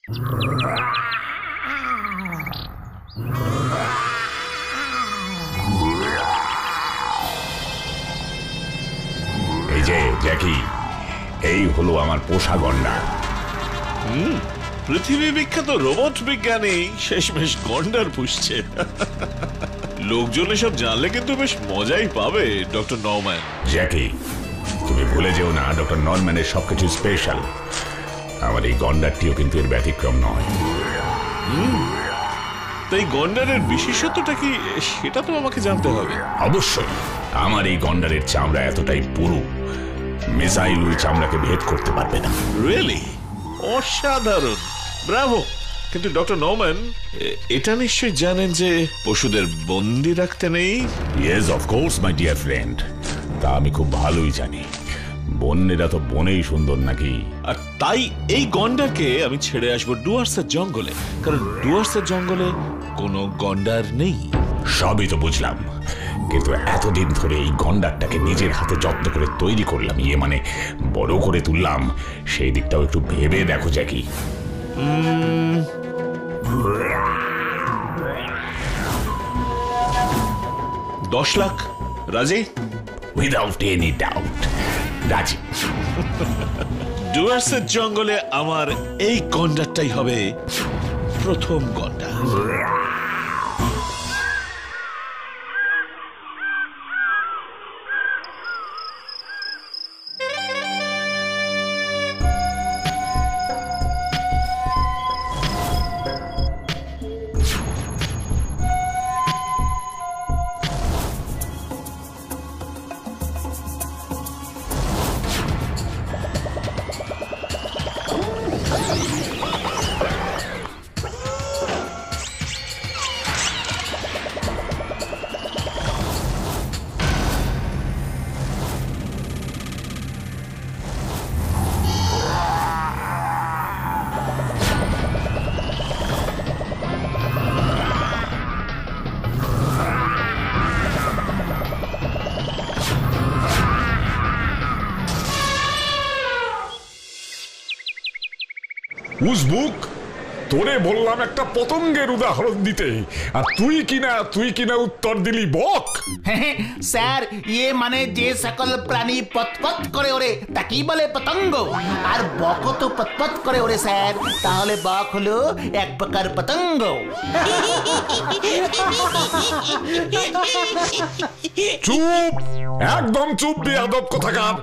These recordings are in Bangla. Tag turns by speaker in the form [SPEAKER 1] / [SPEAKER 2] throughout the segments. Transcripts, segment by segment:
[SPEAKER 1] এই যে জ্যাকি, এই হলো আমার পোষা গন্ডার।
[SPEAKER 2] পৃথিবী বিখ্যাত রোবট বিজ্ঞানী শেষমেশ গন্ডার পুষছে। লোকজন এসব জানলে কিন্তু বেশ মজাই পাবে ডক্টর নরম্যান।
[SPEAKER 1] জ্যাকি, তুমি ভুলে যেও না ডক্টর নরম্যানের সবকিছু স্পেশাল। আমার এই গন্ডারটিও কিন্তু এর ব্যতিক্রম নয়।
[SPEAKER 2] তাই গন্ডারের বিশেষত্বটা কি সেটা তো আমাকে জানতে হবে।
[SPEAKER 1] অবশ্যই। আমার এই গন্ডারের চামড়া এতটাই পুরু, মিসাইল ওই চামড়াকে ভেদ করতে পারবে না।
[SPEAKER 2] রিয়েলি? অসাধারণ, ব্রাভো। কিন্তু ডক্টর নরম্যান, এটা নিশ্চয়ই জানেন যে পশুদের বন্দি রাখতে নেই?
[SPEAKER 1] Yes, of course my dear friend, তা আমি খুব ভালোই জানি। বন্যেরা তো বনেই সুন্দর নাকি।
[SPEAKER 2] আর তাই এই গন্ডারকে আমি ছেড়ে আসবো ডুয়ার্সের জঙ্গলে, কারণ ডুয়ার্সের জঙ্গলে কোনো গন্ডার নেই।
[SPEAKER 1] সবই তো বুঝলাম, কিন্তু এতদিন ধরে এই গন্ডারটাকে নিজের হাতে যত্ন করে তৈরি করলাম, মানে বড় করে তুললাম, সেই দিকটাও একটু ভেবে দেখো জ্যাকি।
[SPEAKER 2] 10 লাখ রাজি?
[SPEAKER 1] উইদাউট এনি ডাউট রাজি।
[SPEAKER 2] ডুয়ার্সের জঙ্গলে আমার এই গন্ডারটাই হবে প্রথম গন্ডার।
[SPEAKER 3] উজবুক, তোরে বললাম একটা পতঙ্গের উদাহরণ দিতে, আর তুই কিনা উত্তর দিলি বক।
[SPEAKER 4] স্যার, ইয়ে মানে যে সকল প্রাণী পতপত করে ওরে তাকেই বলে পতঙ্গ, আর বকও তো পতপত করে ওরে স্যার, তাহলে বক হলো এক প্রকার পতঙ্গ।
[SPEAKER 3] চুপ, একদম চুপ বেয়াদব কোথাকার।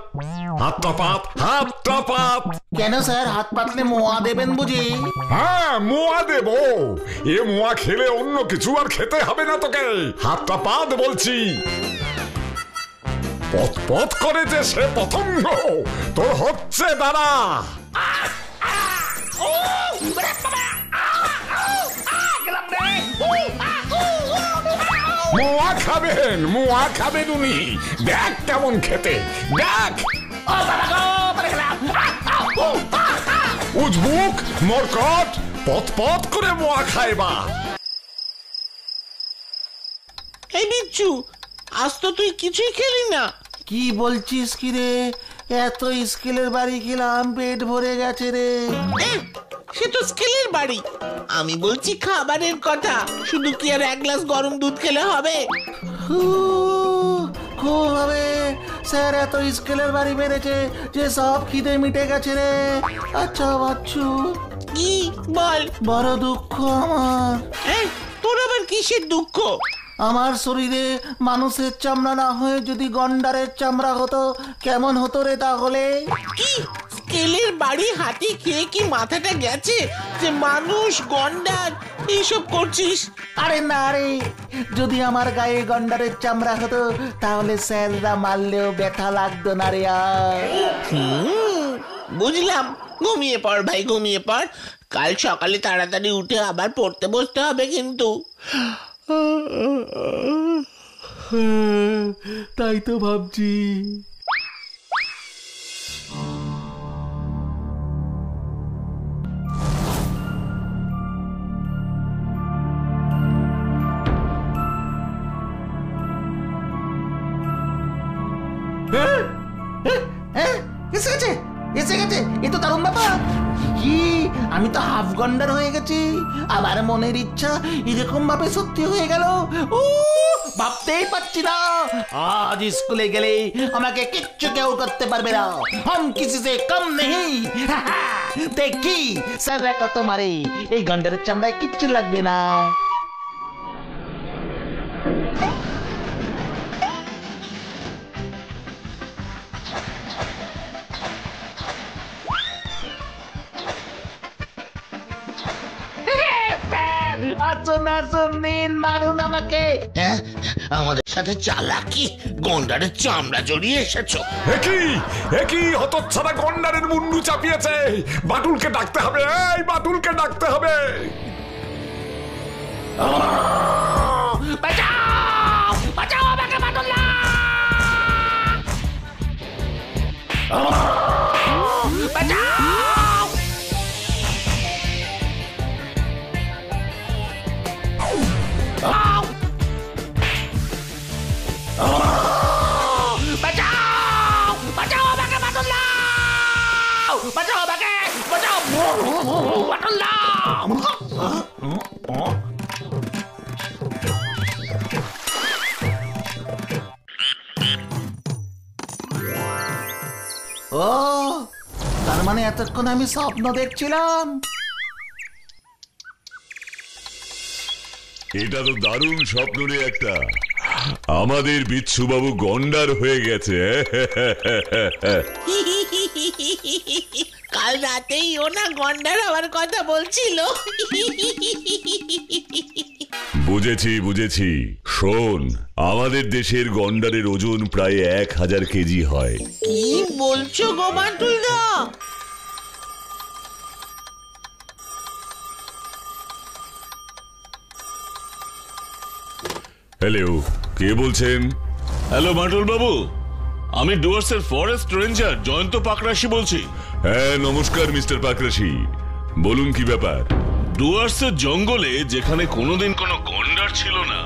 [SPEAKER 3] হাতটা পাত।
[SPEAKER 4] কেন স্যার, হাত পাতলে মোয়া দেবেন বুঝি?
[SPEAKER 3] হ্যাঁ, মোয়া দেব। এ মোয়া খেলে অন্য কিছু আর খেতে হবে না তোকে। হাতটা পাত বলছি। পথ করে যে সে পতঙ্গ, তোর হচ্ছে দাঁড়া। মোয়া খাবেন উনি। দেখ কেমন খেতে, দেখ। উজবুক, মরকট, পথ করে মোয়া খাইবা।
[SPEAKER 5] এই বিচ্ছু, আজ তো তুই কিছুই খেলি না।
[SPEAKER 4] কি বলছিস কি রে? এত স্কেলের বাড়ি খেলাম, পেট ভরে গেছে রে।
[SPEAKER 5] সে তো স্কেলের বাড়ি, আমি বলছি খাবারের কথা। শুধু কি আর 1 গ্লাস গরম দুধ খেলে হবে?
[SPEAKER 4] খুব হবে স্যার, এত স্কেলের বাড়ি বেড়েছে যে সব খিদে মিটে গেছে রে। আচ্ছা বাচ্চু,
[SPEAKER 5] কি বল?
[SPEAKER 4] বড় দুঃখ আমার।
[SPEAKER 5] তোর আবার কিসের দুঃখ?
[SPEAKER 4] আমার শরীরে মানুষের চামড়া না হয়ে যদি গন্ডারের চামড়া হতো কেমন হতো রে তাহলে?
[SPEAKER 5] কি স্কেলের বাড়ি হাতি খেয়ে কি মাথাটা গেছে যে মানুষ গন্ডার এইসব করছিস?
[SPEAKER 4] আরে না রে, যদি আমার গায়ে গন্ডারের চামড়া হতো তাহলে স্যাররা মারলেও ব্যথা লাগতো না রে। আর
[SPEAKER 5] বুঝলাম, ঘুমিয়ে পড় ভাই, ঘুমিয়ে পড়। কাল সকালে তাড়াতাড়ি উঠে আবার পড়তে বসতে হবে কিন্তু।
[SPEAKER 4] তাই তো ভাবছি। এসে গেছে, এ তো দারুণ ব্যাপার। কি আমি তো হাফ গন্ডার হয়ে গেছি, আমার মনের ইচ্ছা এরকম ভাবে সত্যি হয়ে গেল। ও ভাবতেই পারছি না, আজ স্কুলে গেলে আমাকে কিচ্ছু কেউ করতে পারবে না, हम किसी से कम नहीं। দেখি স্যাররা কত মারে, এই গন্ডারের চামড়ায় কিচ্ছু লাগবে না। আসুন আসুন, নিন, মারুন আমাকে।
[SPEAKER 5] হ্যাঁ, আমাদের সাথে চালাকি, গন্ডারের চামড়া জড়িয়ে এসেছো।
[SPEAKER 3] একই হতচ্ছাড়া গন্ডারের মুন্ডু চাপিয়েছে। বাটুলকে ডাকতে হবে, এই বাটুলকে ডাকতে হবে।
[SPEAKER 4] বাঁচাও বাঁচাও আমাকে, বাটুল্লা! বাঁচাও! বাঁচাও বাঁচাও আমাকে, বাটুল্লা! বাঁচাও আমাকে, বাঁচাও বাটুল্লা! ও তার মানে এতক্ষণ আমি স্বপ্ন দেখছিলাম।
[SPEAKER 6] এটা তো দারুণ স্বপ্ন রে একটা। আমাদের বিচ্ছু বাবু গন্ডার হয়ে গেছে।
[SPEAKER 5] কাল রাতেই ওনা গন্ডার হওয়ার কথা বলছিল।
[SPEAKER 6] বুঝেছি বুঝেছি। শোন, আমাদের দেশের গন্ডারের ওজন প্রায় 1000 কেজি হয়।
[SPEAKER 5] কি বলছো গো বাটুলদা?
[SPEAKER 6] হ্যালো, কে বলছেন?
[SPEAKER 2] হ্যালো বাটুল বাবু, আমি ডুয়ার্সের ফরেস্ট রেঞ্জার জয়ন্ত পাকরাশি বলছি।
[SPEAKER 6] হ্যাঁ নমস্কার মিস্টার পাকরাশি, বলুন কি ব্যাপার?
[SPEAKER 2] ডুয়ার্সের জঙ্গলে যেখানে কোনোদিন কোনো গন্ডার ছিল না,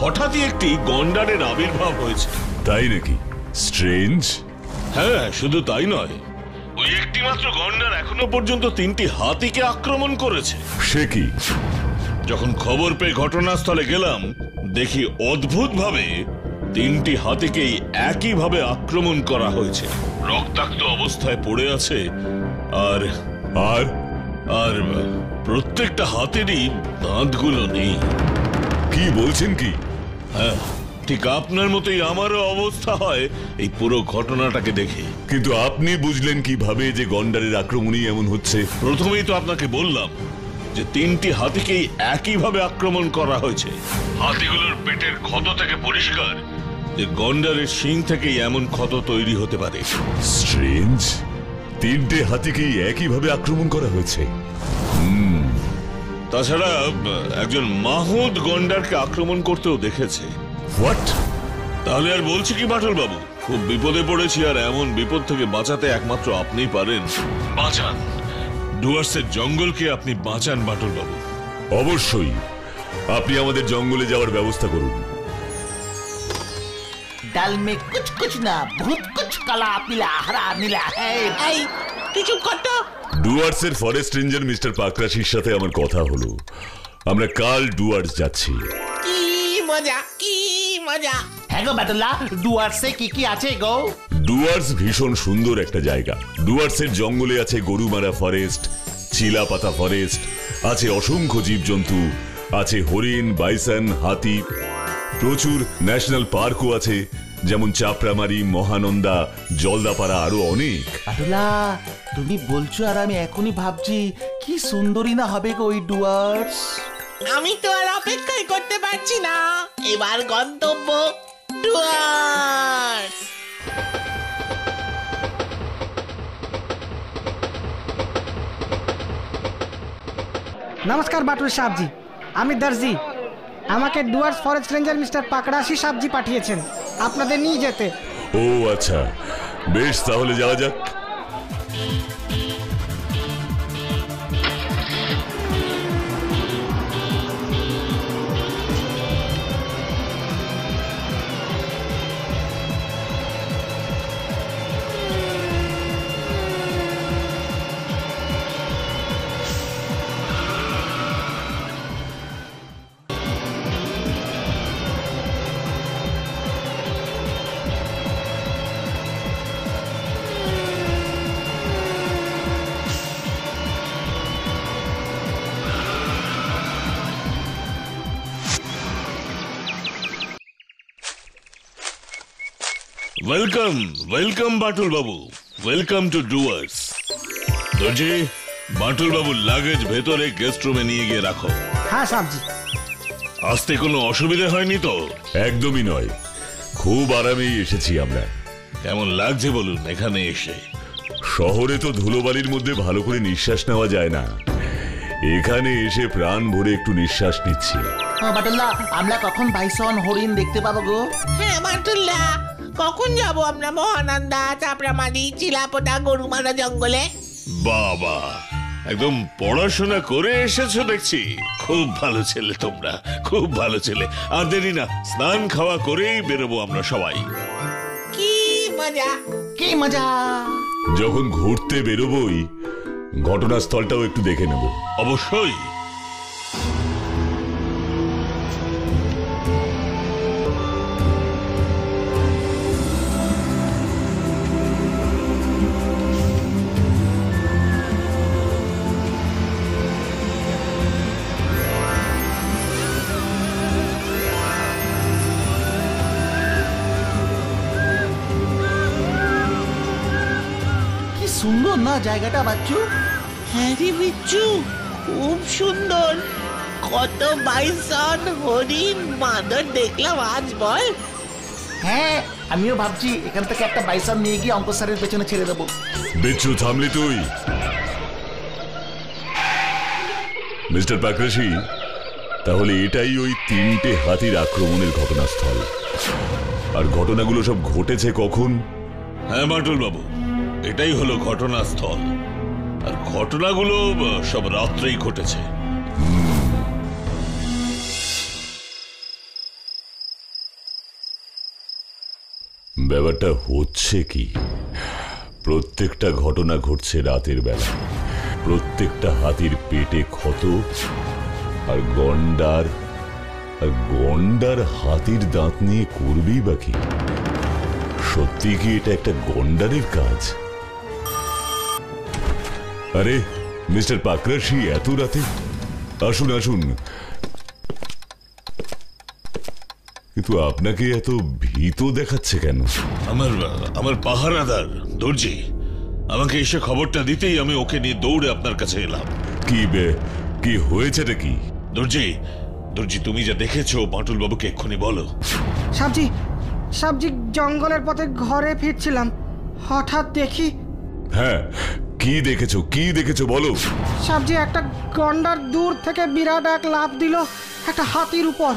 [SPEAKER 2] হঠাৎই একটি গন্ডারের আবির্ভাব হয়েছে।
[SPEAKER 6] তাই নাকি? স্ট্রেঞ্জ।
[SPEAKER 2] হ্যাঁ, শুধু তাই নয়, ওই একটি মাত্র গন্ডার এখনো পর্যন্ত 3টি হাতিকে আক্রমণ করেছে।
[SPEAKER 6] সে কি?
[SPEAKER 2] যখন খবর পেয়ে ঘটনাস্থলে গেলাম, দেখি অদ্ভুতভাবে 3টি হাতিকেই একইভাবে আক্রমণ করা হয়েছে। রক্তাক্ত অবস্থায় পড়ে আছে, আর
[SPEAKER 6] আর
[SPEAKER 2] আর প্রত্যেকটা হাতেরই দাঁতগুলো নেই।
[SPEAKER 6] কি বলছেন কি?
[SPEAKER 2] হ্যাঁ, ঠিক আপনার মতোই আমারও অবস্থা হয় এই পুরো ঘটনাটাকে দেখে।
[SPEAKER 6] কিন্তু আপনি বুঝলেন কিভাবে যে গন্ডারের আক্রমণই এমন হচ্ছে?
[SPEAKER 2] প্রথমেই তো আপনাকে বললাম যে 3টি হাতিকেই একইভাবে আক্রমণ করা হয়েছে। হাতিগুলোর পেটের ক্ষত থেকে পরিষ্কার যে গন্ডারের শিং থেকেই এমন ক্ষত তৈরি হতে পারে।
[SPEAKER 6] স্ট্রেঞ্জ, 3টে হাতিকেই একইভাবে আক্রমণ করা হয়েছে।
[SPEAKER 2] তাছাড়া একজন মাহুদ গন্ডারকে আক্রমণ করতেও দেখেছে।
[SPEAKER 6] হোয়াট?
[SPEAKER 2] তাহলে আর বলছি কি বাটুল বাবু, খুব বিপদে পড়েছি, আর এমন বিপদ থেকে বাঁচাতে একমাত্র আপনিই পারেন। বাঁচান ডুয়ার্সের জঙ্গলকে, আপনি বাঁচান বাটুল বাবু।
[SPEAKER 6] অবশ্যই, আপনি আমাদের জঙ্গলে যাওয়ার ব্যবস্থা করুন।
[SPEAKER 4] ডাল মে কুছ কুছ না ভূত কুছ কালা পিলা হরা নীলা।
[SPEAKER 5] এই তুই চুপ কর তো।
[SPEAKER 6] ডুয়ার্সের ফরেস্ট রেঞ্জার মিস্টার পাকরাশির সাথে আমার কথা হলো। আমরা কাল ডুয়ার্স যাচ্ছি।
[SPEAKER 5] কি মজা, কি মজা।
[SPEAKER 4] হ্যাঁ গো বাটুল্লা, ডুয়ার্সে কি কি আছে গো?
[SPEAKER 6] ডুয়ার্স ভীষণ সুন্দর একটা জায়গা। ডুয়ার্সের জঙ্গলে আছে গরুমারা ফরেস্ট, চিলাপাতা ফরেস্ট, আছে অসংখ্য জীবজন্তু, আছে হরিণ, বাইসন, হাতি, প্রচুর ন্যাশনাল পার্কও আছে, যেমন চাপড়ামারি, মহানন্দা, জলদাপাড়া, আরো অনেক।
[SPEAKER 4] বাটুল্লা, তুমি বলছো আর আমি এখনই ভাবছি কি সুন্দরী না হবে গো ওই ডুয়ার্স।
[SPEAKER 5] আমি তো আর অপেক্ষাই করতে পারছি না, এবার গন্তব্য ডুয়ার্স।
[SPEAKER 7] নমস্কার বাটুল সাহেবজি, আমি দর্জি। আমাকে Dooars forest ranger mister Pakrashi সাহেবজি পাঠিয়েছেন আপনাদের নিয়ে যেতে।
[SPEAKER 6] ও আচ্ছা, বেশ, তাহলে যাওয়া যাক।
[SPEAKER 2] Welcome welcome Batul Babu, welcome to Dooars. দর্জি, বাটুল বাবুর লাগেজ ভেতরে গেস্ট রুমে নিয়ে গিয়ে রাখো।
[SPEAKER 7] হ্যাঁ সাবজি।
[SPEAKER 2] আসতে কোনো অসুবিধা হয়নি তো?
[SPEAKER 6] একদমই নয়, খুব আরামেই এসেছি আমরা।
[SPEAKER 2] কেমন লাগছে বলুন এখানে এসে?
[SPEAKER 6] শহরে তো ধুলোবালির মধ্যে ভালো করে নিঃশ্বাস নেওয়া যায় না, এখানে এসে প্রাণ ভরে একটু নিঃশ্বাস নিচ্ছি।
[SPEAKER 4] বাটুল্লা, আমরা কখন বাইসন হরিণ দেখতে পাবো গো?
[SPEAKER 5] হ্যাঁ বাটুল্লা, কখন যাব আমরা মহানন্দা, চাপড়ামারি, চিলাপোতা, গরুমারা জঙ্গলে?
[SPEAKER 2] বাবা, একদম পড়াশোনা করে এসেছো দেখছি। খুব ভালো ছেলে তোমরা, খুব ভালো ছেলে। আর দেরি না, স্নান খাওয়া করেই বেরোবো আমরা সবাই।
[SPEAKER 5] কি মজা,
[SPEAKER 4] কি মজা!
[SPEAKER 6] যখন ঘুরতে বেরোবই, ঘটনাস্থলটাও একটু দেখে নেব।
[SPEAKER 2] অবশ্যই।
[SPEAKER 4] সুন্দর না জায়গাটা বাচ্চু?
[SPEAKER 5] হ্যাঁ রে বিচ্ছু, খুব সুন্দর। কত বাইসন, হরিণ, বাঁদর দেখলাম আজ বল।
[SPEAKER 4] হ্যাঁ, আমিও ভাবছি এখান থেকে একটা বাইসন নিয়ে গিয়ে অঙ্ক স্যারের পেছনে ছেড়ে দেবো।
[SPEAKER 6] বিচ্ছু, থামলি তুই? মিস্টার পাকরাশি, তাহলে এটাই ওই 3টে হাতির আক্রমণের ঘটনাস্থল। আর ঘটনাগুলো সব ঘটেছে কখন?
[SPEAKER 2] হ্যাঁ বাটুল বাবু, এটাই হলো ঘটনাস্থল। আর ঘটনাগুলো সব রাত্রেই ঘটেছে।
[SPEAKER 6] ব্যাপারটা হচ্ছে কি, প্রত্যেকটা ঘটনা ঘটছে রাতের বেলা। প্রত্যেকটা হাতির পেটে ক্ষত, আর গন্ডার হাতির দাঁত নিয়ে করবেই বাকি। সত্যি কি এটা একটা গন্ডারের কাজ? আরে মিস্টার পাকরাশি, এত রাতে? আসুন আসুন। কিন্তু আপনাকে এত ভীত দেখাচ্ছে কেন?
[SPEAKER 2] আমার পাহারাদার দর্জি আমাকে এসে খবরটা দিতেই আমি ওকে নিয়ে দৌড়ে আপনার কাছে এলাম।
[SPEAKER 6] কি হয়েছেটা কি?
[SPEAKER 2] দর্জি, তুমি যা দেখেছো বাটুল বাবুকে এক্ষুনি বলো।
[SPEAKER 7] সাবজি, জঙ্গলের পথে ঘরে ফিরছিলাম, হঠাৎ দেখি।
[SPEAKER 6] হ্যাঁ, কি দেখেছো বলো।
[SPEAKER 7] সাবজি, একটা গন্ডার দূর থেকে বিরাট এক লাফ দিল একটা হাতির উপর।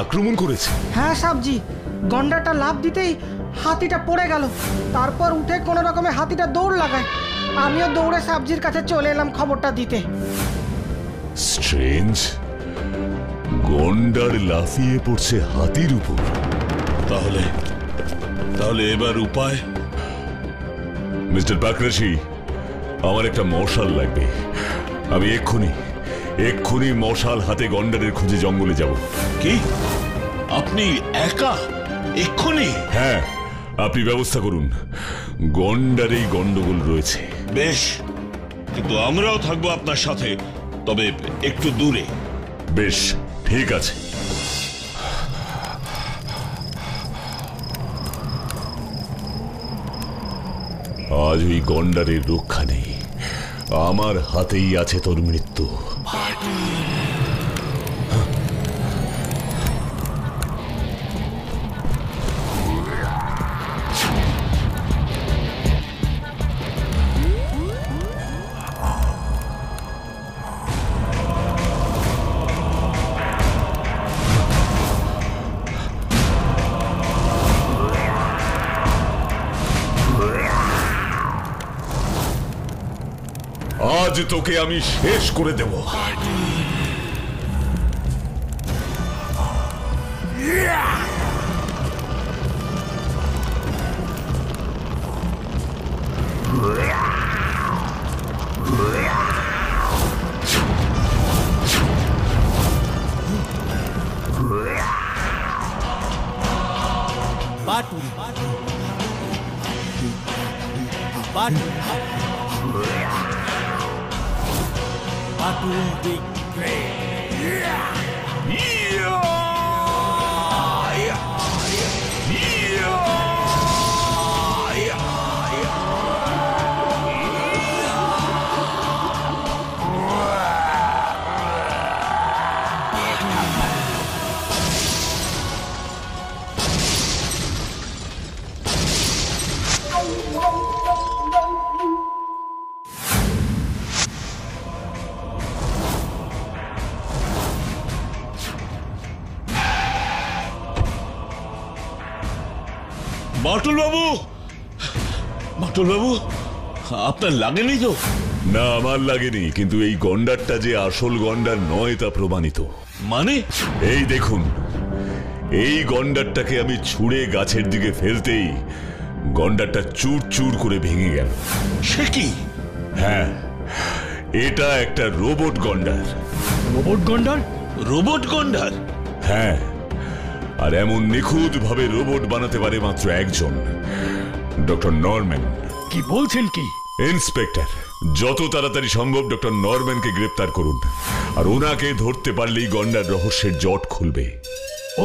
[SPEAKER 6] আক্রমণ করেছে?
[SPEAKER 7] হ্যাঁ সাবজি, গন্ডারটা লাফ দিতেই হাতিটা পড়ে গেল। তারপর উঠে কোনো রকমে হাতিটা দৌড় লাগায়। আমিও দৌড়ে সাবজির কাছে চলে এলাম খবরটা দিতে।
[SPEAKER 6] স্ট্রেঞ্জ, গন্ডার লাফিয়ে পড়ছে হাতির উপর।
[SPEAKER 2] তাহলে এবার উপায়?
[SPEAKER 6] মিস্টার পাকরাশি, আমার একটা মশাল লাগবে। আমি এক্ষুনি মশাল হাতে গন্ডারের খোঁজে জঙ্গলে যাব।
[SPEAKER 2] কি? আপনি একা? এক্ষুনি?
[SPEAKER 6] হ্যাঁ, আপনি ব্যবস্থা করুন। গন্ডারেই গন্ডগোল রয়েছে।
[SPEAKER 2] বেশ, কিন্তু আমরাও থাকবো আপনার সাথে, তবে একটু দূরে।
[SPEAKER 6] বেশ, ঠিক আছে। আজ ওই গন্ডারের রক্ষা নেই, আমার হাতেই আছে তোর মৃত্যু। আজ তোকে আমি শেষ করে দেব।
[SPEAKER 8] Batul the great.
[SPEAKER 2] বাটুল বাবু, বাটুল বাবু, আপনার লাগেনি তো?
[SPEAKER 6] না, আমার লাগেনি, কিন্তু এই গন্ডারটা যে আসল গন্ডার নয় তা প্রমাণিত।
[SPEAKER 2] মানে?
[SPEAKER 6] এই দেখুন, এই গন্ডারটাকে আমি ছুঁড়ে গাছের দিকে ফেলতেই গন্ডারটা চুর চুর করে ভেঙে গেল।
[SPEAKER 2] সে কি?
[SPEAKER 6] হ্যাঁ, এটা একটা রোবট গন্ডার।
[SPEAKER 8] রোবট গন্ডার?
[SPEAKER 2] রোবট গন্ডার?
[SPEAKER 6] হ্যাঁ, আর এমন নিখুঁত ভাবে রোবট বানাতে পারে মাত্র একজন, ডক্টর নরম্যান।
[SPEAKER 8] কি বলছেন কি?
[SPEAKER 6] ইন্সপেক্টর, যত তাড়াতাড়ি সম্ভব ডক্টর নরম্যানকে গ্রেপ্তার করুন, আর ওনাকে ধরতে পারলেই গন্ডার রহস্যের জট খুলবে।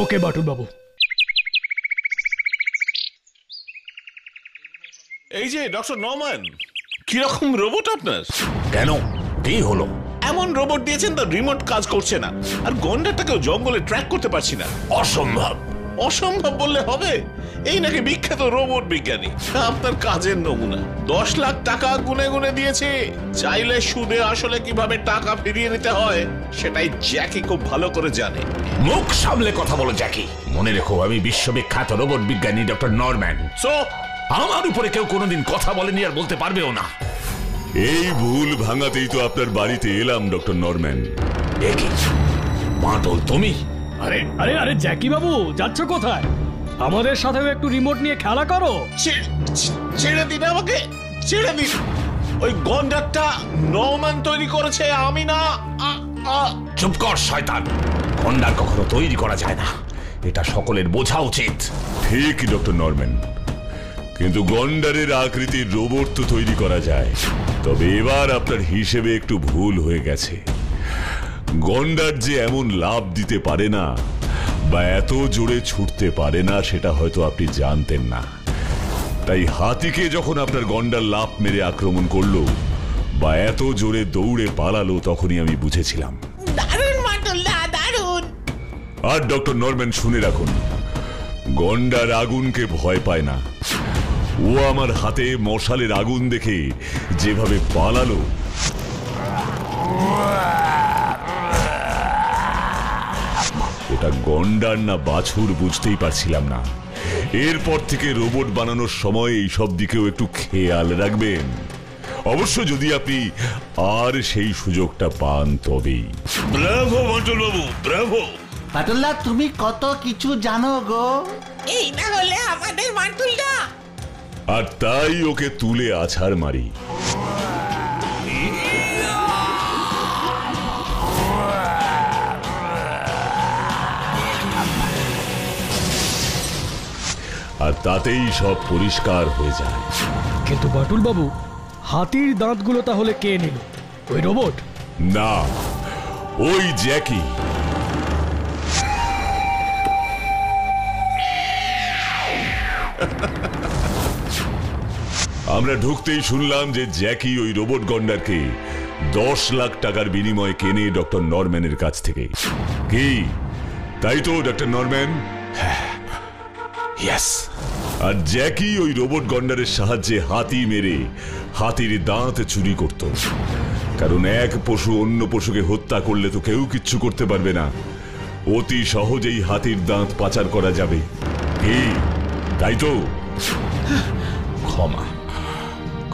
[SPEAKER 8] ওকে বাটুল বাবু।
[SPEAKER 2] এই যে ডক্টর নরম্যান, কিরকম রোবট আপনার?
[SPEAKER 1] কেন, কি হলো?
[SPEAKER 2] এমন রোবট দিয়েছেন তো রিমোট কাজ করছে না, আর গন্ডারটাকেও জঙ্গলে ট্র্যাক করতে পারছি না।
[SPEAKER 1] অসম্ভব।
[SPEAKER 2] অসম্ভব বললে হবে? এই নাকি বিখ্যাত রোবট বিজ্ঞানী, আপনার কাজের নমুনা। 10 লাখ টাকা গুনে গুনে দিয়েছে, চাইলে সুদে আসলে কিভাবে টাকা ফিরিয়ে নিতে হয় সেটাই জ্যাকি খুব ভালো করে জানে।
[SPEAKER 1] মুখ সামলে কথা বলো জ্যাকি। মনে রেখো, আমি বিশ্ববিখ্যাত রোবট বিজ্ঞানী ডক্টর নরম্যান।
[SPEAKER 2] সো
[SPEAKER 1] আমার উপরে কেউ কোনোদিন কথা বলেনি, আর বলতে পারবেও না।
[SPEAKER 6] এই ভুল ভাঙাতেই তো আপনার বাড়িতে এলাম ডক্টর নরম্যান।
[SPEAKER 1] দেখি মাটল, তুমি?
[SPEAKER 8] আরে আরে আরে জ্যাকি বাবু, যাচ্ছ কোথায়? আমাদের সাথেও একটু রিমোট নিয়ে খেলা করো।
[SPEAKER 2] ছেড়ে দিন আমাকে, ছেড়ে দিন। ওই গন্ডারটা নরম্যান তৈরি করেছে, আমি না।
[SPEAKER 1] চুপ কর শয়তান। গন্ডার কখনো তৈরি করা যায় না, এটা সকলের বোঝা উচিত।
[SPEAKER 6] ঠিক ডক্টর নরম্যান, কিন্তু গন্ডারের আকৃতির রোবট তো তৈরি করা যায়। তবে এবার আপনার হিসেবে একটু ভুল হয়ে গেছে। গন্ডার যে এমন লাভ দিতে পারে না বা এত জোরে ছুটতে পারে না সেটা হয়তো আপনি জানতেন না। তাই হাতিকে যখন আপনার গন্ডার লাফ মেরে আক্রমণ করলো বা এত জোরে দৌড়ে পালালো, তখনই আমি বুঝেছিলাম।
[SPEAKER 5] দারুণ মাটুলদা, দারুণ।
[SPEAKER 6] আর ডক্টর নরম্যান, শুনে রাখুন, গন্ডার আগুনকে ভয় পায় না। ও আমার হাতে মশালের আগুন দেখে যেভাবে পালালো, ওটা গন্ডার না বাছুর বুঝতেই পারছিলাম না। এরপর থেকে রোবট বানানোর সময় এইসব দিকেও একটু খেয়াল রাখবেন, অবশ্য যদি আপনি আর সেই সুযোগটা পান তবেই।
[SPEAKER 2] ব্রাভো বাটুল বাবু, ব্রাভো।
[SPEAKER 4] পাটুল্লা, তুমি কত কিছু জানো গো।
[SPEAKER 5] এই না হলে আমাদের মাটুলদা।
[SPEAKER 6] আর তাই ওকে তুলে আছাড় মারি। আর তাতেই সব পরিষ্কার হয়ে যায়।
[SPEAKER 8] কিন্তু বাটুল বাবু, হাতির দাঁতগুলো তাহলে কে নিল? ওই রোবট?
[SPEAKER 6] না, ওই জ্যাকি। আমরা ঢুকতেই শুনলাম যে জ্যাকি ওই রোবট গন্ডারকে 10 লাখ টাকার বিনিময়ে কেনে ডক্টর নরম্যানের কাছ থেকে। কি তাই তো ডক্টর নরম্যান?
[SPEAKER 1] ইয়েস।
[SPEAKER 6] আর জ্যাকি ওই রোবট গন্ডারের সাহায্যে হাতি মেরে হাতির দাঁত চুরি করত, কারণ এক পশু অন্য পশুকে হত্যা করলে তো কেউ কিচ্ছু করতে পারবে না। অতি সহজেই হাতির দাঁত পাচার করা যাবে। কি তাই তো?
[SPEAKER 1] ক্ষমা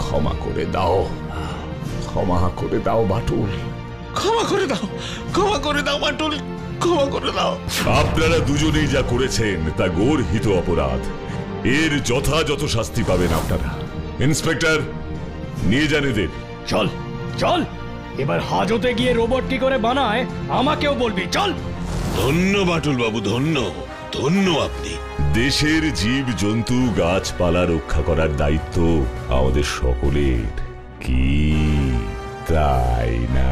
[SPEAKER 1] ক্ষমা করে দাও, ক্ষমা করে দাও বাটুল।
[SPEAKER 2] ক্ষমা করে দাও, ক্ষমা করে দাও বাটুল, ক্ষমা করে দাও।
[SPEAKER 6] আপনারা দুজনেই যা করেছেন তা গর্হিত অপরাধ। এর যথাযথ শাস্তি পাবেন আপনারা। ইন্সপেক্টর, নিয়ে যান এদের।
[SPEAKER 8] চল চল, এবার হাজতে গিয়ে রোবট কি করে বানায় আমাকেও বলবি। চল।
[SPEAKER 2] ধন্য বাটুল বাবু, ধন্য ধন্য আপনি।
[SPEAKER 6] দেশের জীব জন্তু গাছপালা রক্ষা করার দায়িত্ব আমাদের সকলের, কি তাই না?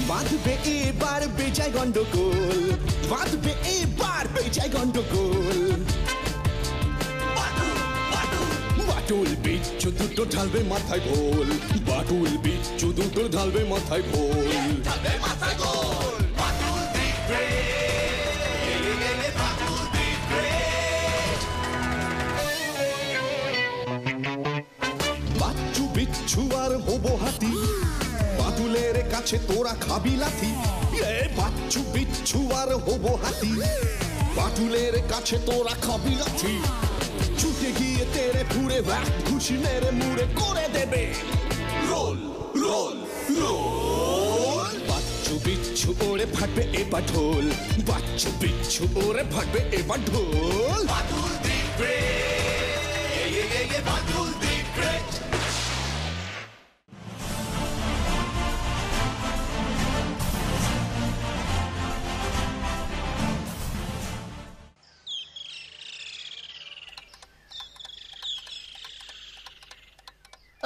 [SPEAKER 9] বাঁধবে এবার বেজায় গন্ডগোল, বাঁধবে এবার বেজায় গন্ডগোল। বাটুল বিচ্ছু দুটো ঢালবে মাথায় ভোল, বাটুল বিচ্ছু দুটো ঢালবে মাথায় ভোল। বাচ্চু বিচ্ছু আর হবো হাতি, বাটুলের কাছে তোরা খাবি লাথি। বাচ্চু বিচ্ছু আর হবো হাতি, বাটুলের কাছে তোরা খাবি লাথি। ছুটে গিয়ে তেরে ফুড়ে ঘুষি মেরে মুড়ে করে দেবে রোল রোল রোল। বাচ্চু বিচ্ছু ওরে ফাটবে এবার ঢোল, বাচ্চু বিচ্ছু ওরে ফাটবে এবার ঢোল। Batul the great, Batul the great.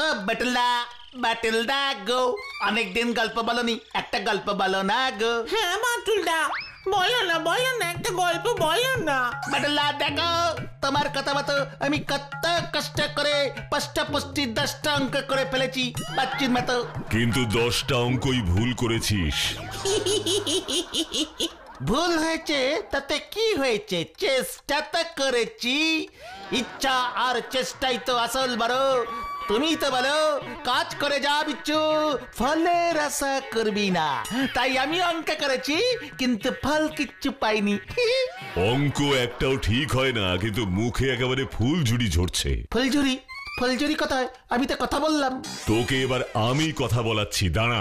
[SPEAKER 4] ও বাটুলদা, বাটুলদা গো, অনেকদিন গল্প বলনি, একটা গল্প বলো না গো।
[SPEAKER 5] হ্যাঁ বাটুলদা, বলো না একটা গল্প বলো না।
[SPEAKER 4] বাটুলদা দেখো, তোমার কথা মতো আমি কত কষ্ট করে পুষ্টি 10টা অঙ্ক করে ফেলেছি বাচ্চির মতো।
[SPEAKER 6] কিন্তু 10টা অঙ্কই ভুল করেছিস।
[SPEAKER 4] ভুল হয়েছে তাতে কি হয়েছে, চেষ্টা তো করেছি। ইচ্ছা আর চেষ্টাই তো আসল বড়। তুমি তো বলো কাজ করে যা বিচ্ছু, ফলের আশা করবি না। তাই আমি অঙ্ক করেছি কিন্তু ফল কিচ্ছু পাইনি।
[SPEAKER 6] অঙ্ক একটাও ঠিক হয় না, কিন্তু মুখে একেবারে ফুলঝুরি ঝরছে।
[SPEAKER 4] ফুলঝুরি? ফুলঝুরি কোথায়? আমি তো কথা বললাম।
[SPEAKER 6] তোকে এবার আমি কথা বলাচ্ছি, দাঁড়া।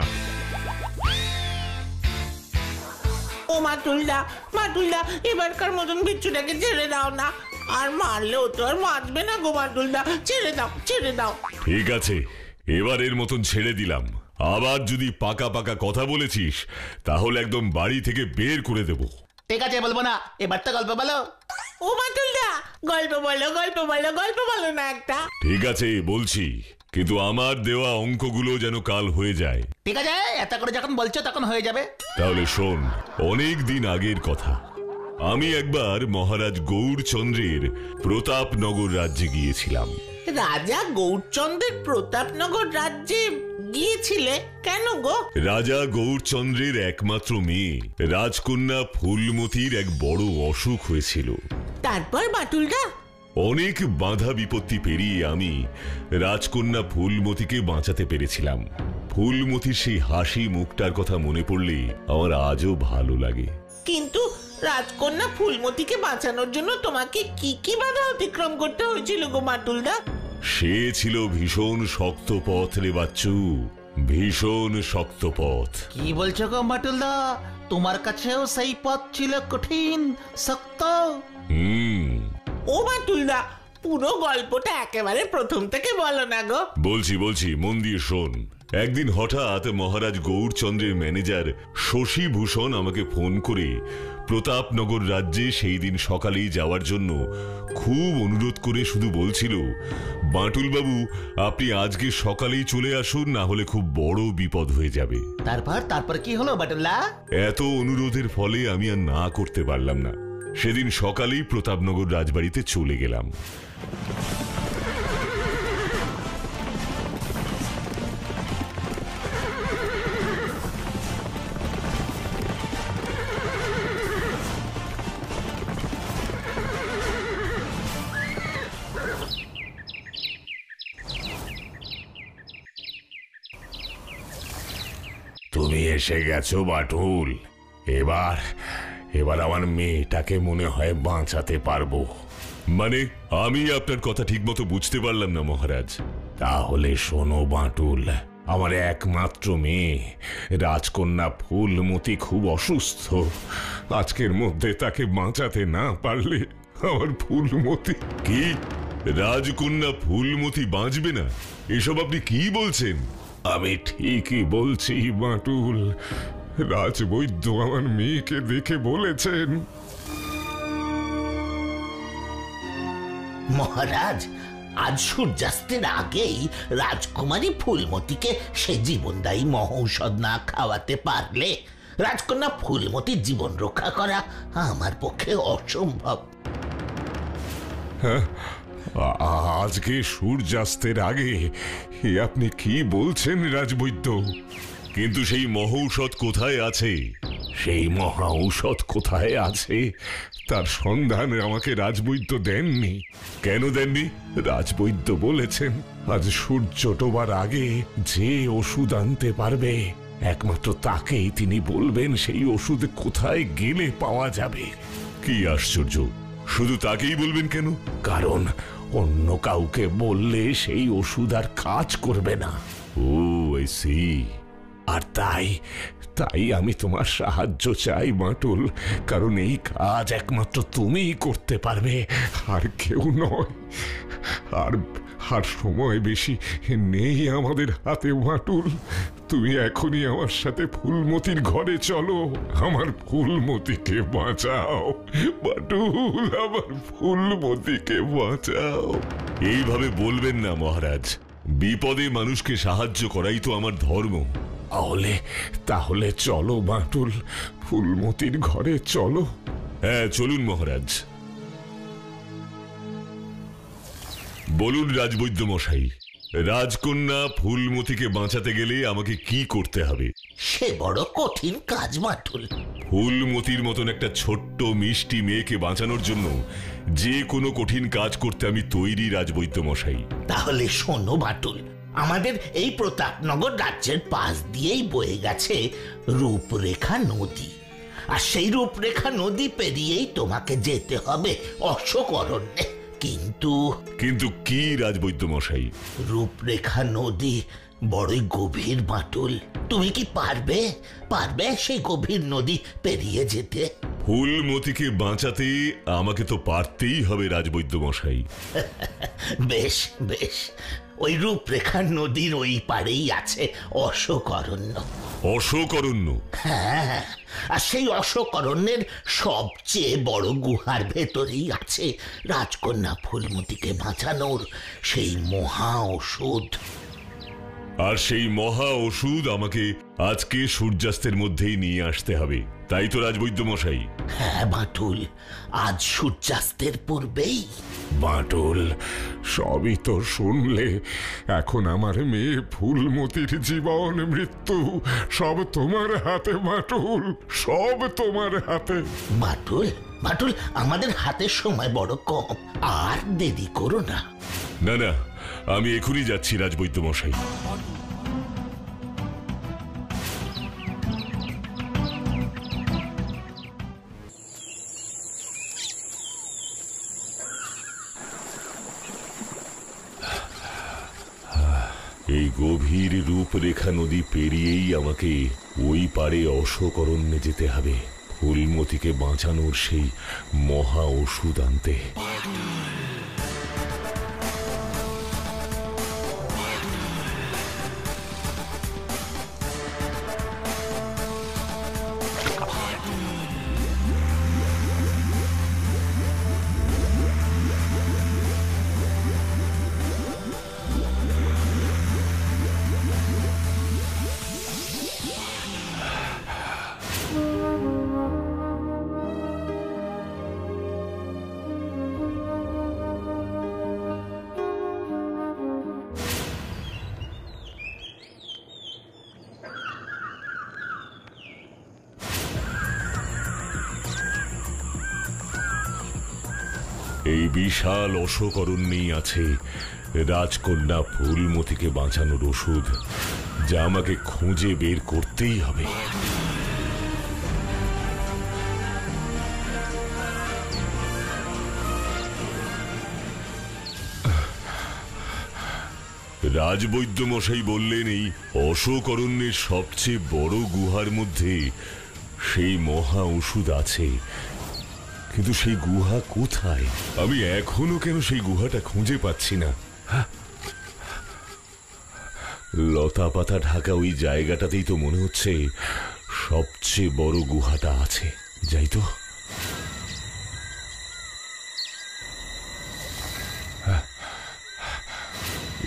[SPEAKER 5] ও বাটুলদা, এবারকার মতন বিচ্ছুটাকে ছেড়ে দাও না। আর মারলেও তো আর বাঁচবে না গো বাটুলদা, ছেড়ে দাও ছেড়ে দাও।
[SPEAKER 6] ঠিক আছে, এবারের মতন ছেড়ে দিলাম। আবার যদি পাকা পাকা কথা বলেছিস তাহলে একদম বাড়ি থেকে বের করে দেব।
[SPEAKER 4] ঠিক আছে, বলবো না। এবার তো গল্প বলো।
[SPEAKER 5] ও বাটুলদা, গল্প বলো না একটা।
[SPEAKER 6] ঠিক আছে বলছি, কিন্তু আমার দেওয়া অঙ্কগুলো যেন কাল হয়ে যায়।
[SPEAKER 4] ঠিক আছে, এত করে যখন বলছো তখন হয়ে যাবে।
[SPEAKER 6] তাহলে শোন, অনেক দিন আগের কথা। আমি একবার মহারাজ গৌরচন্দ্রের প্রতাপনগর রাজ্যে গিয়েছিলাম।
[SPEAKER 5] রাজা গৌরচন্দ্রের প্রতাপনগর রাজ্যে গিয়েছিলে কেন গো?
[SPEAKER 6] রাজা গৌরচন্দ্রের একমাত্র মেয়ে রাজকন্যা ফুলমতির এক বড় অসুখ হয়েছিল।
[SPEAKER 5] তারপর বাটুলদা?
[SPEAKER 6] অনেক বাধা বিপত্তি পেরিয়ে আমি রাজকন্যা ফুলমতিকে বাঁচাতে পেরেছিলাম। ফুলমতির সেই হাসি মুখটার কথা মনে পড়লে আমার আজও ভালো লাগে।
[SPEAKER 5] কিন্তু রাজকন্যা ফুলমতিকে বাঁচানোর জন্য তোমাকে কি কি বাধা অতিক্রম করতে হয়েছিল গো বাটুলদা?
[SPEAKER 6] সে ছিল ভীষণ শক্ত পথ রে বাচ্চু, ভীষণ শক্ত পথ।
[SPEAKER 4] কি বলছো গো বাটুলদা? তোমার কাছেও সেই পথ ছিল কঠিন, শক্ত?
[SPEAKER 5] ও বাটুলদা, পুরো গল্পটা একেবারে প্রথম থেকে বলো না গো।
[SPEAKER 6] বলছি, মন দিয়ে শোন। একদিন হঠাৎ মহারাজ গৌরচন্দ্রের ম্যানেজার শশীভূষণ আমাকে ফোন করে প্রতাপনগর রাজ্যে সেই দিন সকালেই যাওয়ার জন্য খুব অনুরোধ করে শুধু বলছিল, বাটুল বাবু আপনি আজকে সকালেই চলে আসুন, না হলে খুব বড় বিপদ হয়ে যাবে।
[SPEAKER 4] তারপর কি হলো বাটুলদা?
[SPEAKER 6] এত অনুরোধের ফলে আমি আর না করতে পারলাম না। সেদিন সকালেই প্রতাপনগর রাজবাড়িতে চলে গেলাম।
[SPEAKER 1] তুমি এসে গেছো বাটুল। এবার আমার মেয়েটাকে মনে হয় বাঁচাতে পারবো।
[SPEAKER 6] মানে আমি আপনার কথা ঠিক মতো বুঝতে পারলাম না মহারাজ।
[SPEAKER 1] তাহলে শোনো বাটুল, আমার একমাত্র মেয়ে রাজকন্যা ফুলমতি খুব অসুস্থ। আজকের মধ্যে তাকে বাঁচাতে না পারলে আমার ফুলমতি।
[SPEAKER 6] কি রাজকন্যা ফুলমতি বাঁচবে না? এসব আপনি কি বলছেন?
[SPEAKER 3] আমি ঠিকই বলছি বাটুল। রাজবৈদ্য আমার মেয়েকে দেখে বলেছেন।
[SPEAKER 4] মহারাজ, আজ সূর্যাস্তের আগেই রাজকুমারী ফুলমতিকে সে জীবনদায়ী মহৌষধ না খাওয়াতে পারলে রাজকন্যা ফুলমতির জীবন রক্ষা করা আমার পক্ষে অসম্ভব।
[SPEAKER 3] আজকে সূর্যাস্তের আগে এ আপনি কি বলছেন রাজবৈদ্য?
[SPEAKER 6] কিন্তু সেই মহৌষধ কোথায় আছে?
[SPEAKER 3] সেই মহা ঔষধ কোথায় আছে তার সন্ধান আমাকে রাজবৈদ্য দেননি।
[SPEAKER 6] কেন দেননি?
[SPEAKER 3] রাজবৈদ্য বলেছেন আজ সূর্য ডোবার আগে যে ওষুধ আনতে পারবে একমাত্র তাকেই তিনি বলবেন সেই ওষুধ কোথায় গেলে পাওয়া যাবে।
[SPEAKER 6] কি আশ্চর্য! শুধু তাকেই বলবেন কেন?
[SPEAKER 3] কারণ অন্য কাউকে বললে সেই ওষুধ আর কাজ করবে না।
[SPEAKER 6] ও আই সি।
[SPEAKER 3] আর তাই আমি তোমার সাহায্য চাই বাটুল, কারণ এই কাজ একমাত্র তুমিই করতে পারবে, আর কেউ নয়। আর সময় বেশি নেই আমাদের হাতে বাটুল। তুমি এখনই আমার সাথে ফুলমতির ঘরে চলো। আমার ফুলমতিকে বাঁচাও বাটুল, আমার ফুলমতিকে বাঁচাও।
[SPEAKER 6] এইভাবে বলবেন না মহারাজ। বিপদে মানুষকে সাহায্য করাই তো আমার ধর্ম।
[SPEAKER 3] তাহলে চলো বাটুল, ফুলমতির ঘরে চলো।
[SPEAKER 6] হ্যাঁ, চলুন মহারাজ। বলুন রাজবৈদ্য মশাই, রাজকন্যা ফুলমতিকে বাঁচাতে গেলে আমাকে কি করতে হবে?
[SPEAKER 4] সে বড় কঠিন কাজ বাটুল।
[SPEAKER 6] ফুলমতির মতন একটা ছোট্ট মিষ্টি মেয়েকে বাঁচানোর জন্য যে কোনো কঠিন কাজ করতে আমি তৈরি রাজবৈদ্য মশাই।
[SPEAKER 4] তাহলে শোনো বাটুল, আমাদের এই প্রতাপনগর রাজ্যের পাশ দিয়েই বয়ে গেছে রূপরেখা নদী, আর সেই রূপরেখা নদী পেরিয়েই তোমাকে যেতে হবে অশোক অরণ্যে। কিন্তু
[SPEAKER 6] কি রাজবৈদ্য মশাই?
[SPEAKER 4] রূপরেখা নদী বড়ই গভীর বাটুল। তুমি কি পারবে সেই গভীর নদী পেরিয়ে যেতে?
[SPEAKER 6] ফুলমতিকে বাঁচাতে আমাকে তো পারতেই হবে রাজবৈদ্য মশাই।
[SPEAKER 4] বেশ বেশ, ওই রূপরেখা নদীর ওই পারেই আছে অশোক অরণ্য।
[SPEAKER 6] অশোক অরণ্য?
[SPEAKER 4] হ্যাঁ, আর সেই অশোক অরণ্যের সবচেয়ে বড় গুহার ভেতরেই আছে রাজকন্যা ফুলমতিকে বাঁচানোর সেই মহা ওষুধ।
[SPEAKER 6] আর সেই মহা ওষুধ আমাকে আজকে সূর্যাস্তের মধ্যেই নিয়ে আসতে হবে, তাই তো রাজবৈদ্য মশাই?
[SPEAKER 4] হ্যাঁ বাটুল, আজ সূর্যাস্তের পূর্বেই।
[SPEAKER 3] বাটুল, সবই তো শুনলে। এখন আমার মেয়ে ফুলমতির জীবন মৃত্যু সব তোমার হাতে বাটুল, সব তোমার হাতে।
[SPEAKER 4] বাটুল, আমাদের হাতে সময় বড় কম, আর দেরি করো না।
[SPEAKER 6] না, আমি এখনই যাচ্ছি রাজবৈদ্য মশাই। এই গভীর রূপরেখা নদী পেরিয়েই আমাকে ওই পারে অশোক অরণ্যে যেতে হবে, ফুলমতিকে বাঁচানোর সেই মহা ওষুধ আনতে। এই বিশাল অশোক অরণ্যেই আছে রাজকন্যা ফুলমতিকে বাঁচানোর ওষুধ, যা আমাকে খুঁজে বের করতেই হবে। রাজবৈদ্য মশাই বললেন এই অশোক অরণ্যের সবচেয়ে বড় গুহার মধ্যে সেই মহা ওষুধ আছে,
[SPEAKER 3] কিন্তু সেই গুহা কোথায়? আমি এখনো কেন সেই গুহাটা খুঁজে পাচ্ছি না? লতা পাতা ঢাকা ওই জায়গাটাতেই তো মনে হচ্ছে সবচেয়ে বড় গুহাটা আছে। যাই তো।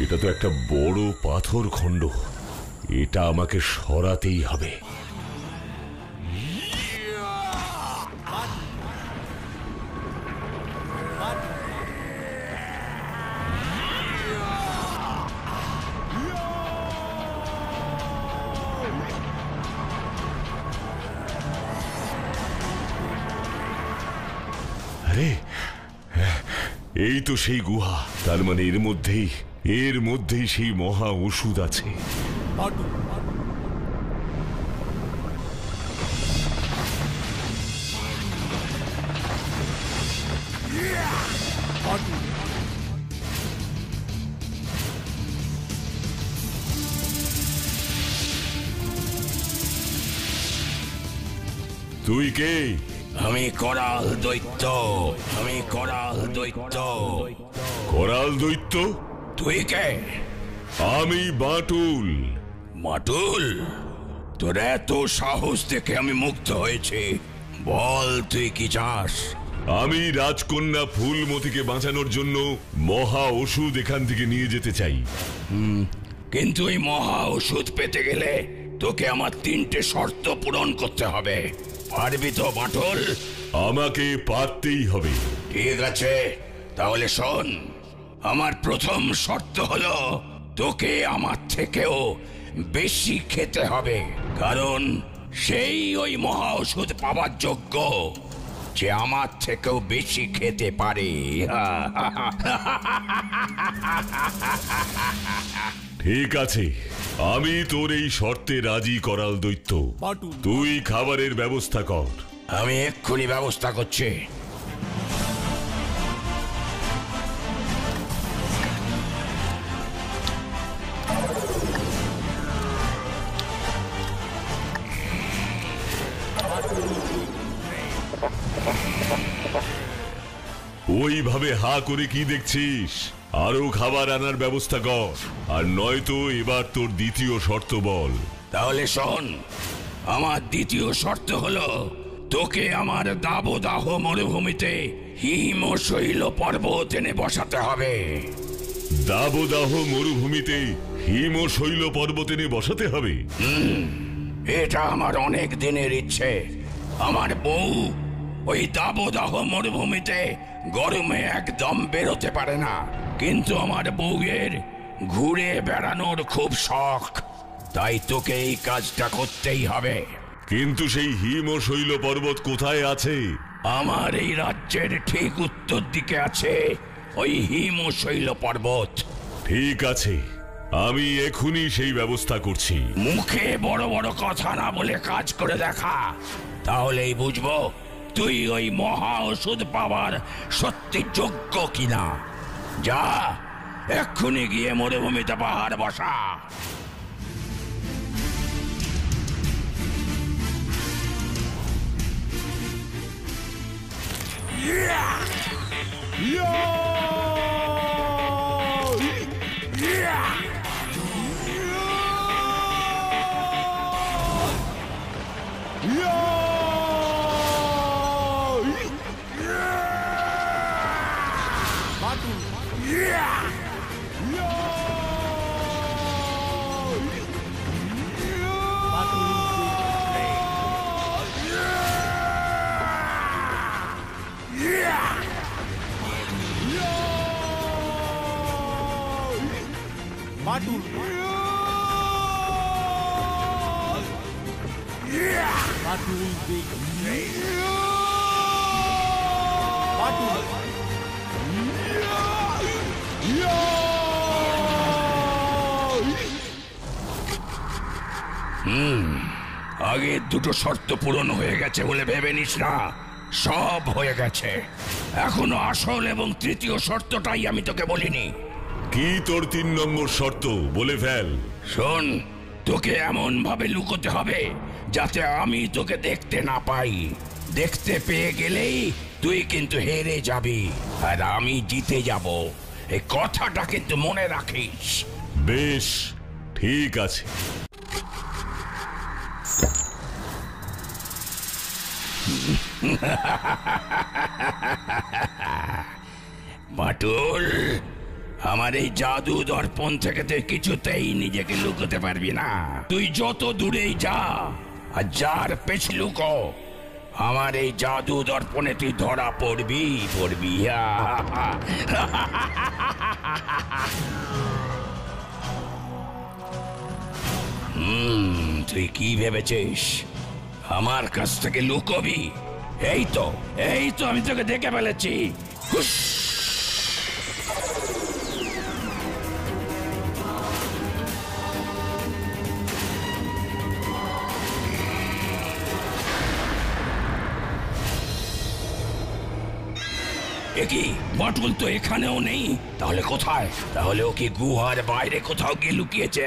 [SPEAKER 3] এটা তো একটা বড় পাথর খণ্ড, এটা আমাকে সরাতেই হবে। আরে এই তো সেই গুহা। তার মানে এর মধ্যেই সেই মহা ওষুধ আছে। তুই কে?
[SPEAKER 10] আমি করাল দৈত্য।
[SPEAKER 3] করাল দৈত্য?
[SPEAKER 10] তুই কে?
[SPEAKER 3] আমি বাটুল।
[SPEAKER 10] মাটুল, তোর এত সাহস দেখে আমি মুগ্ধ হয়েছি। বল তুই কি চাস?
[SPEAKER 3] আমি রাজকন্যা ফুলমতিকে বাঁচানোর জন্য মহা ওষুধ এখান থেকে নিয়ে যেতে চাই।
[SPEAKER 10] কিন্তু এই মহা ওষুধ পেতে গেলে তোকে আমার 3টে শর্ত পূরণ করতে হবে। পারবি তো বাটুল?
[SPEAKER 3] আমাকে পারতেই হবে।
[SPEAKER 10] ঠিক আছে, তাহলে শোন। আমার প্রথম শর্ত হলো তোকে আমার থেকেও বেশি খেতে হবে, কারণ সেই ওই মহা ওষুধ পাওয়ার যোগ্য যে আমার থেকেও বেশি খেতে পারে।
[SPEAKER 3] ঠিক আছে, আমি তোর এই শর্তে রাজি করাল দৈত্য। তুই খাবারের ব্যবস্থা কর।
[SPEAKER 10] আমি এক্ষুনি ব্যবস্থা করছি।
[SPEAKER 3] ওইভাবে হা করে কি দেখছিস? আরো খাবার আনার ব্যবস্থা কর, আর নয়তো এবার তোর দ্বিতীয় শর্ত বল।
[SPEAKER 10] তাহলে শোন, আমার দ্বিতীয় শর্ত হলো তোকে আমার দাবদাহ মরুভূমিতে হিমশৈল পর্বত এনে বসাতে হবে।
[SPEAKER 3] দাবদাহ মরুভূমিতে হিমশৈল পর্বত এনে বসাতে হবে?
[SPEAKER 10] এটা আমার অনেক দিনের ইচ্ছে। আমার বউ ওই দাবদাহ মরুভূমিতে গরমে একদম বেরোতে পারে না, কিন্তু আমার বউয়ের ঘুরে বেড়ানোর খুব শখ। তাই তোকে এই কাজটা করতেই হবে।
[SPEAKER 3] কিন্তু সেই হিমশৈল পর্বত কোথায় আছে?
[SPEAKER 10] আমার এই রাজ্যের ঠিক উত্তর দিকে আছে ওই হিমশৈল পর্বত।
[SPEAKER 3] ঠিক আছে, আমি এখনই সেই ব্যবস্থা করছি।
[SPEAKER 10] মুখে বড় বড় কথা না বলে কাজ করে দেখা, তাহলেই বুঝবো তুই ওই মহা ওষুধ পাওয়ার সত্যি যোগ্য কিনা। যা, এক্ষুনি গিয়ে মরুভূমিতে পাহাড় বসা। আগের দুটো শর্ত পূরণ হয়ে গেছে বলে ভেবে নিস না, সব হয়ে গেছে। এখনো আসল এবং তৃতীয় শর্তটাই আমি তোকে বলিনি।
[SPEAKER 3] কি তোর 3 নম্বর শর্ত? বলে ফেল।
[SPEAKER 10] শোন, তোকে এমন ভাবে লুকোতে হবে যাতে আমি তোকে দেখতে না পাই। দেখতে পেয়ে গেলেই তুই কিন্তু হেরে যাবি আর আমি জিতে যাব, এই কথাটা কিন্তু মনে রাখিস।
[SPEAKER 6] বেশ, ঠিক আছে।
[SPEAKER 10] বাটুল, আমার এই জাদু দর্পণ থেকে তুই কিছুতেই নিজেকে লুকোতে পারবি না। তুই যত দূরেই যা আর যার পেছ লুকো, আমার এই জাদু দর্পণে তুই ধরা পড়বি। তুই কি ভেবেছিস আমার কাছ থেকে লুকোবি? এই তো আমি তোকে দেখে ফেলেছি। হুস! কি বাটুল তো এখানেও নেই, তাহলে কোথায়? তাহলে ও কি গুহার বাইরে কোথাও গিয়ে লুকিয়েছে?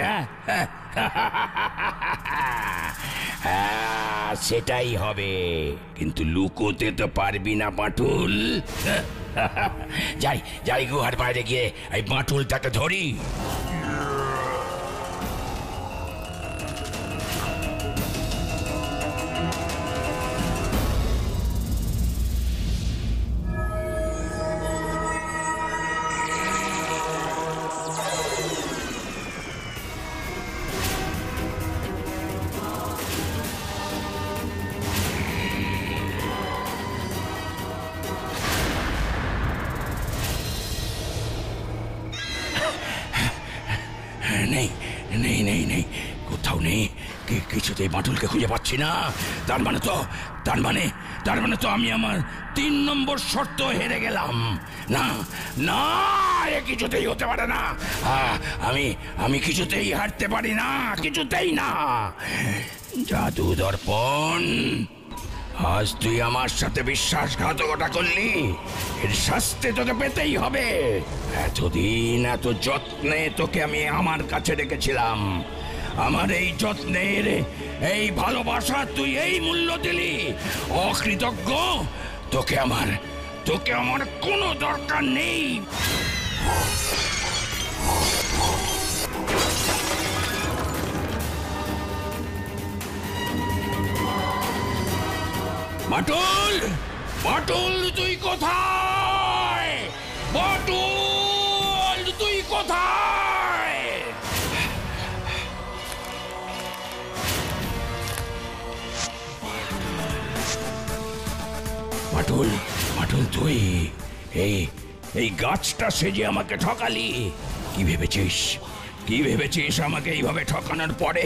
[SPEAKER 10] সেটাই হবে, কিন্তু লুকোতে তো পারবি না বাটুল। যাই গুহার বাইরে গিয়ে এই বাটুলটাকে ধরি। নেই, কোথাও নেই, কিছুতেই বাটুলকে খুঁজে পাচ্ছি না। তার মানে তো আমি আমার 3 নম্বর শর্ত হেরে গেলাম। না, এ কিছুতেই হতে পারে না। আমি কিছুতেই হারতে পারি না, কিছুতেই না। জাদু দর্পণ, আজ তুই আমার সাথে বিশ্বাসঘাতকতা করলি, এর শাস্তি তোকে পেতেই হবে। এতদিন এত যত্নে তোকে আমি আমার কাছে রেখেছিলাম, আমার এই যত্নের এই ভালোবাসা তুই এই মূল্য দিলি। অকৃতজ্ঞ, তোকে আমার কোনো দরকার নেই। বাটুল তুই কোথায়? বাটুল তুই কোথায়? বাটুল তুই এই গাছটা সেজে আমাকে ঠকালি। কি ভেবেছিস আমাকে এইভাবে ঠকানোর পরে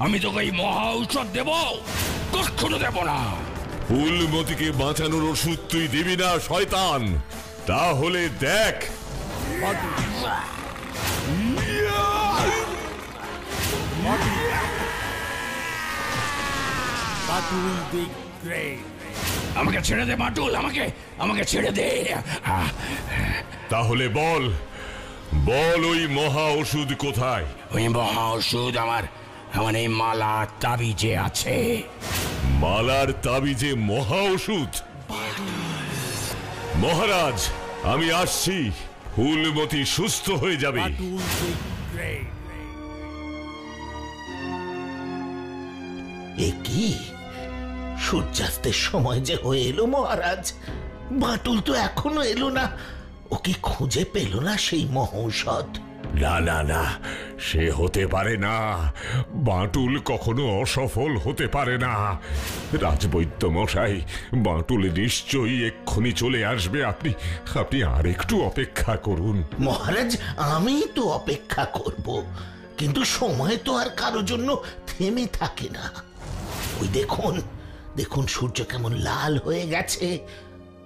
[SPEAKER 10] আমি তোকে এই মহা ঔষধ দেব? কখনো দেব না।
[SPEAKER 6] ফুলমতিকে বাঁচানোর ওষুধ তুই দিবি না শয়তান? তাহলে দেখ।
[SPEAKER 10] আমাকে ছেড়ে দে বাটুল, আমাকে ছেড়ে দে।
[SPEAKER 6] তাহলে বল ওই মহা ওষুধ কোথায়?
[SPEAKER 10] ওই মহা ওষুধ আমার এই মালা তাবিজে আছে।
[SPEAKER 6] মালার তাবিজে মহা ওষুধ? মহারাজ, আমি আসছি, ফুলমতি সুস্থ হয়ে যাবে।
[SPEAKER 4] এ কি সূর্যাস্তের সময় যে হয়ে এলো মহারাজ, বাটুল তো এখনো এলো না। ওকে খুঁজে পেল না সেই মহৌষধ?
[SPEAKER 3] না, সে হতে পারে না। বাটুল কখনো অসফল হতে পারে না। রাজবৈদ্য মশাই, বাটুল নিশ্চয়ই এক্ষুনি চলে আসবে। আপনি আর একটু অপেক্ষা করুন।
[SPEAKER 4] মহারাজ, আমি তো অপেক্ষা করব, কিন্তু সময় তো আর কারো জন্য থেমে থাকে না। ওই দেখুন সূর্য কেমন লাল হয়ে গেছে,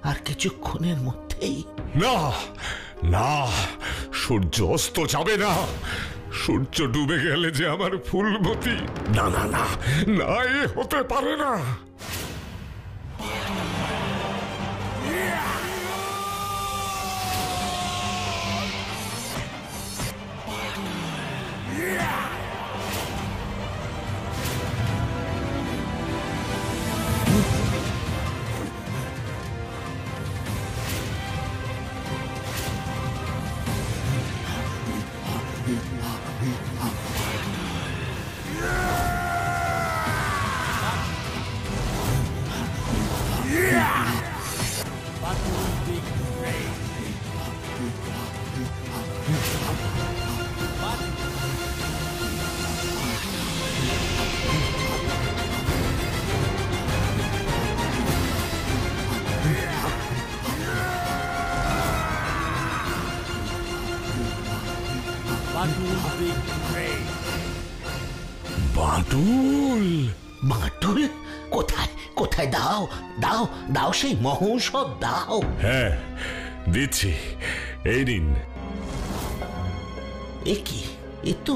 [SPEAKER 4] আর কিছুক্ষণের মধ্যেই।
[SPEAKER 3] না, সূর্য অস্ত যাবে না। সূর্য ডুবে গেলে যে আমার ফুলমতি। না, এ হতে পারে না। বাঁটুল,
[SPEAKER 4] বাঁটুল কোথায় কোথায়? দাও দাও দাও সেই মহৌষধ দাও।
[SPEAKER 3] হ্যাঁ দিচ্ছি, এই নিন।
[SPEAKER 4] এ কি? এ তো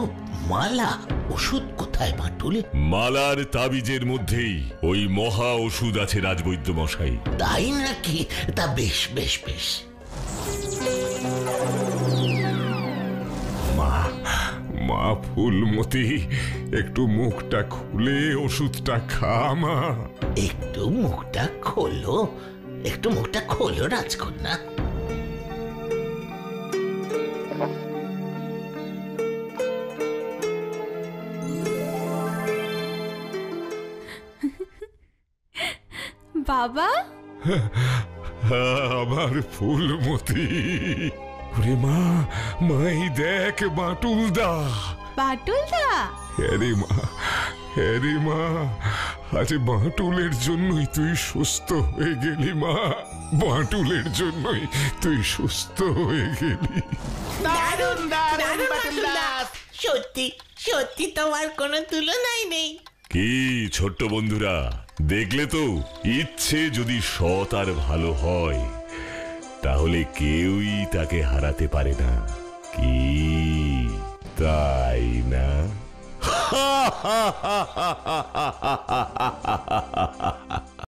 [SPEAKER 4] মালা। ওষুধ কোথায় বাঁটুল?
[SPEAKER 3] মালার তাবিজের মধ্যেই ওই মহা ওষুধ আছে রাজবৈদ্য মশাই।
[SPEAKER 4] তাই নাকি? তা বেশ বেশ বেশ।
[SPEAKER 3] মা ফুলমতি, একটু মুখটা খুলে ওষুধটা খা মা।
[SPEAKER 4] একটু মুখটা খোলো, একটু মুখটা খোলো রাজকন্যা।
[SPEAKER 11] বাবা,
[SPEAKER 3] আমার ফুলমতি। ওরে মা, মাই দেখ বাঁটুল দা।
[SPEAKER 11] বাটুল দা,
[SPEAKER 3] হ্যারে মা, হ্যারে মা, আজ বাঁটুলের জন্যই তুই সুস্থ হয়ে গেলি মা। বাঁটুলের জন্যই তুই সুস্থ হয়ে গেলি।
[SPEAKER 4] দারুণ দারুণ
[SPEAKER 5] দারুণ
[SPEAKER 4] বাঁটুল
[SPEAKER 5] বাটুল
[SPEAKER 4] দা।
[SPEAKER 5] দা। সত্যি সত্যি তোমার কোনো তুলনাই নেই।
[SPEAKER 3] কি ছোট্ট বন্ধুরা, দেখলে তো, ইচ্ছে যদি সৎ আর ভালো হয় তাহলে কেউই তাকে হারাতে পারে না, কি তাই না?